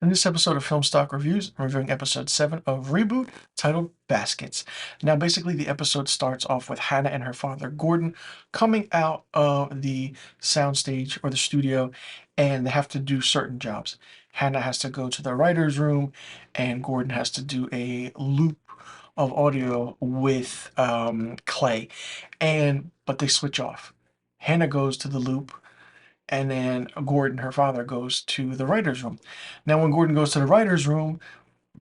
In this episode of Film Stock Reviews, I'm reviewing episode 7 of Reboot, titled Baskets. Now, basically, the episode starts off with Hannah and her father, Gordon, coming out of the soundstage or the studio, and they have to do certain jobs. Hannah has to go to the writer's room, and Gordon has to do a loop of audio with Clay. But they switch off. Hannah goes to the loop, and then Gordon, her father, goes to the writer's room. Now, when Gordon goes to the writer's room,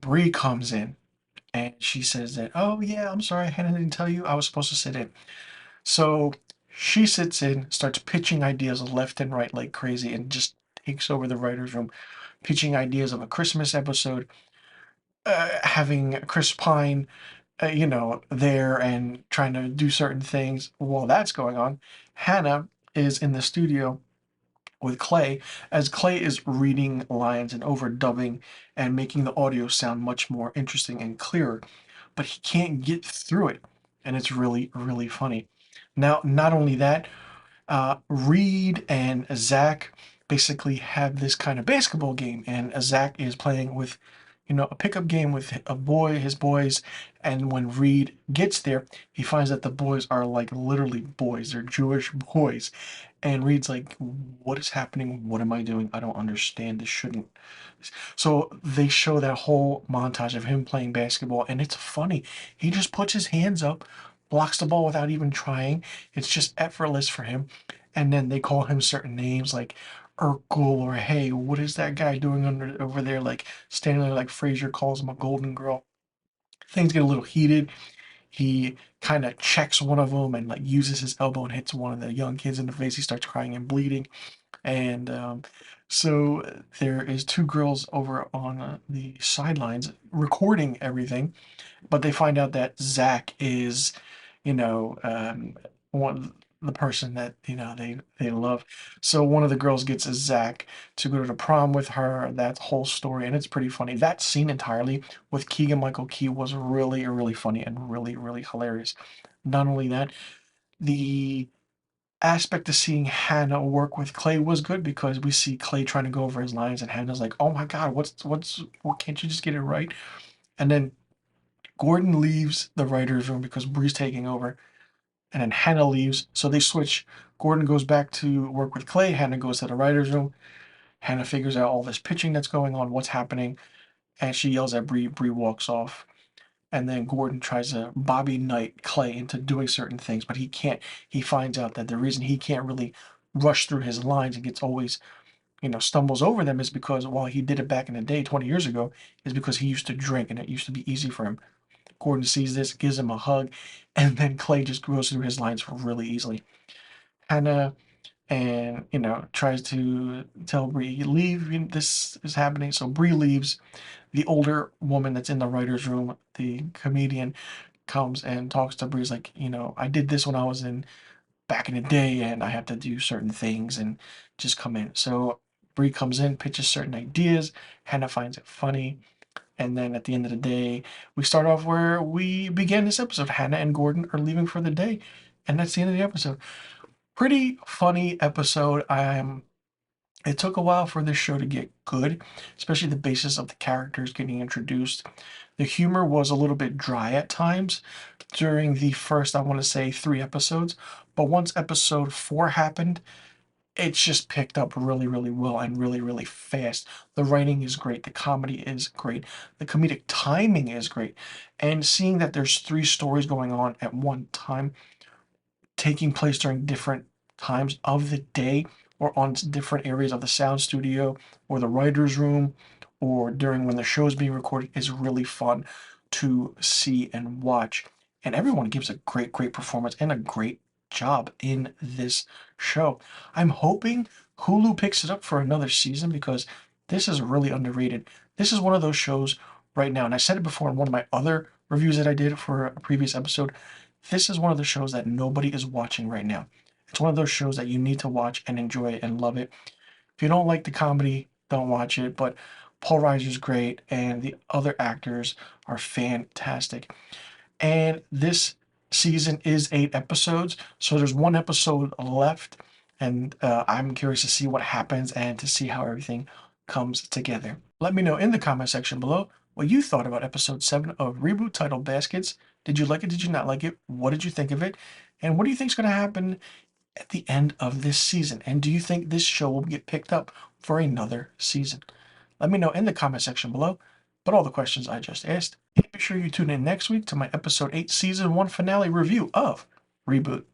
Bree comes in and she says that, oh, yeah, I'm sorry, Hannah didn't tell you I was supposed to sit in. So she sits in, starts pitching ideas left and right like crazy, and just takes over the writer's room, pitching ideas of a Christmas episode, having Chris Pine, there and trying to do certain things. While that's going on, Hannah is in the studio with Clay, as Clay is reading lines and overdubbing and making the audio sound much more interesting and clearer, but he can't get through it, and it's really, really funny. Now, not only that, Reed and Zach basically have this kind of basketball game, and Zach is playing with, a pickup game with his boys, and when Reed gets there, he finds that the boys are like literally boys. They're Jewish boys, and Reed's like, "What is happening? What am I doing? I don't understand. This shouldn't." So they show that whole montage of him playing basketball, and it's funny. He just puts his hands up, blocks the ball without even trying. It's just effortless for him. And then they call him certain names like Urkel, or hey, what is that guy doing over there? Like standing there, like Frazier calls him a golden girl. Things get a little heated. He kind of checks one of them and like uses his elbow and hits one of the young kids in the face. He starts crying and bleeding. And so there is two girls over on the sidelines recording everything, but they find out that Zach is, one the person that they love. So one of the girls gets a Zach to go to the prom with her. That whole story, and it's pretty funny. That scene entirely with Keegan Michael Key was really, really funny and really, really hilarious. Not only that, the aspect of seeing Hannah work with Clay was good, because we see Clay trying to go over his lines, and Hannah's like, "Oh my God, what? Can't you just get it right?" And then Gordon leaves the writer's room because Bree's taking over, and then Hannah leaves, so they switch. Gordon goes back to work with Clay. Hannah goes to the writer's room. Hannah figures out all this pitching that's going on, what's happening, and she yells at Bree. Bree walks off. And then Gordon tries to Bobby Knight Clay into doing certain things, but he can't. He finds out that the reason he can't really rush through his lines and gets always, stumbles over them, is because while he did it back in the day, 20 years ago, is because he used to drink and it used to be easy for him. Gordon sees this, gives him a hug, and then Clay just goes through his lines really easily. Hannah and tries to tell Bree, leave, this is happening. So Bree leaves. The older woman that's in the writer's room, the comedian, comes and talks to Bree's like, I did this when I was in back in the day, and I have to do certain things and just come in. So Bree comes in, pitches certain ideas. Hannah finds it funny. And then at the end of the day, we start off where we began this episode. Hannah and Gordon are leaving for the day. And that's the end of the episode. Pretty funny episode. It took a while for this show to get good, especially the basis of the characters getting introduced. The humor was a little bit dry at times during the first, I want to say, 3 episodes. But once episode 4 happened, it's just picked up really, really well and really, really fast. The writing is great. The comedy is great. The comedic timing is great. And seeing that there's 3 stories going on at one time, taking place during different times of the day, or on different areas of the sound studio or the writer's room, or during when the show is being recorded, is really fun to see and watch. And everyone gives a great, great performance and a great job in this show. I'm hoping Hulu picks it up for another season, because this is really underrated. This is one of those shows right now, and I said it before in one of my other reviews that I did for a previous episode. This is one of the shows that nobody is watching right now. It's one of those shows that you need to watch and enjoy it and love it. If you don't like the comedy, don't watch it. But Paul Reiser's great, and the other actors are fantastic. And this season is 8 episodes, so there's one episode left, and I'm curious to see what happens and to see how everything comes together. Let me know in the comment section below what you thought about episode 7 of Reboot titled Baskets. Did you like it? Did you not like it? What did you think of it? And what do you think is going to happen at the end of this season? And do you think this show will get picked up for another season? Let me know in the comment section below. But all the questions I just asked, and be sure you tune in next week to my episode 8 season 1 finale review of Reboot.